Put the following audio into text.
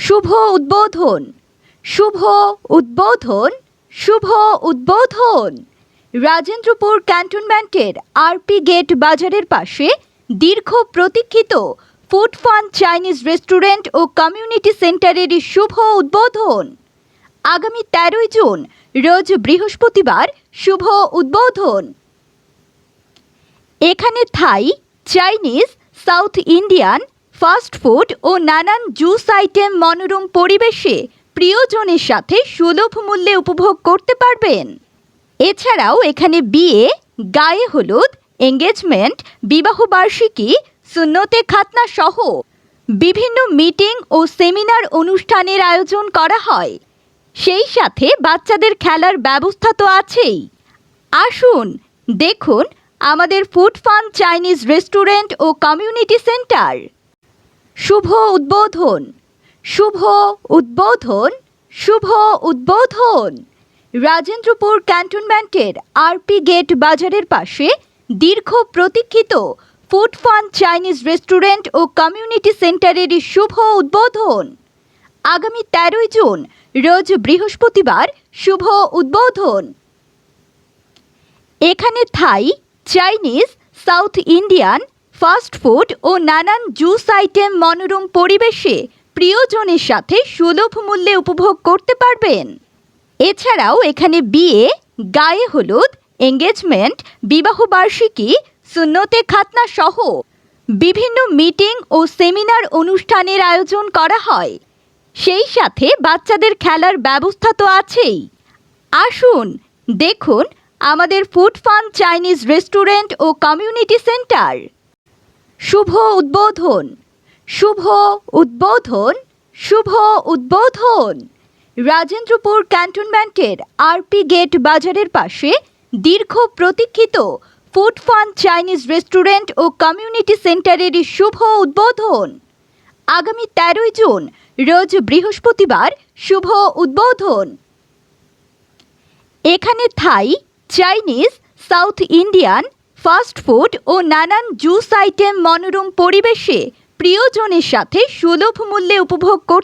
শুভ উদ্বোধন, শুভ উদ্বোধন, শুভ উদ্বোধন। রাজেন্দ্রপুর ক্যান্টনমেন্টের আরপি গেট বাজারের পাশে দীর্ঘ প্রতীক্ষিত ফুড ফান চাইনিজ রেস্টুরেন্ট ও কমিউনিটি সেন্টারের শুভ উদ্বোধন। আগামী 13 জুন রোজ বৃহস্পতিবার শুভ উদ্বোধন। এখানে Thai, Chinese, South Indian, fast food ও নানান জুস আইটেম মনোরম পরিবেশে প্রিয়জনের সাথে সুলভ মূল্যে উপভোগ করতে পারবেন। এছাড়াও এখানে বিয়ে, গায়ে হলুদ, এঙ্গেজমেন্ট, বিবাহবার্ষিকী, সুন্নতে খাতনা সহ বিভিন্ন মিটিং ও সেমিনার অনুষ্ঠানের আয়োজন করা হয়। সেই সাথে বাচ্চাদের খেলার ব্যবস্থা তো আছেই। আসুন দেখুন আমাদের ফুড ফান চাইনিজ রেস্টুরেন্ট ও কমিউনিটি সেন্টার। শুভ উদ্বোধন, শুভ উদ্বোধন, শুভ উদ্বোধন। রাজেন্দ্রপুর ক্যান্টনমেন্টের আরপি গেট বাজারের পাশে দীর্ঘ প্রতীক্ষিত ফুড ফান চাইনিজ রেস্টুরেন্ট ও কমিউনিটি সেন্টারের শুভ উদ্বোধন। আগামী 13 জুন রোজ বৃহস্পতিবার শুভ উদ্বোধন। এখানে Thai, Chinese, South Indian, fast food ও নানান জুস আইটেম মনোরম পরিবেশে প্রিয়জনের সাথে সুলভ মূল্যে উপভোগ করতে পারবেন। এছাড়াও এখানে বিয়ে, গায়ে হলুদ, এঙ্গেজমেন্ট, বিবাহবার্ষিকী, সুন্নতে খাতনা সহ বিভিন্ন মিটিং ও সেমিনার অনুষ্ঠানের আয়োজন করা হয়। সেই সাথে বাচ্চাদের খেলার ব্যবস্থা তো আছেই। আসুন দেখুন আমাদের ফুড ফান চাইনিজ রেস্টুরেন্ট ও কমিউনিটি সেন্টার। শুভ উদ্বোধন, শুভ উদ্বোধন, শুভ উদ্বোধন। রাজেন্দ্রপুর ক্যান্টনমেন্টের আরপি গেট বাজারের পাশে দীর্ঘ প্রতীক্ষিত ফুড ফান চাইনিজ রেস্টুরেন্ট ও কমিউনিটি সেন্টারের শুভ উদ্বোধন। আগামী 13 জুন রোজ বৃহস্পতিবার শুভ উদ্বোধন। এখানে Thai, Chinese, South Indian, fast food ও নানান জুস আইটেম মনোরম পরিবেশে প্রিয়জনের সাথে সুলভ মূল্যে উপভোগ করতে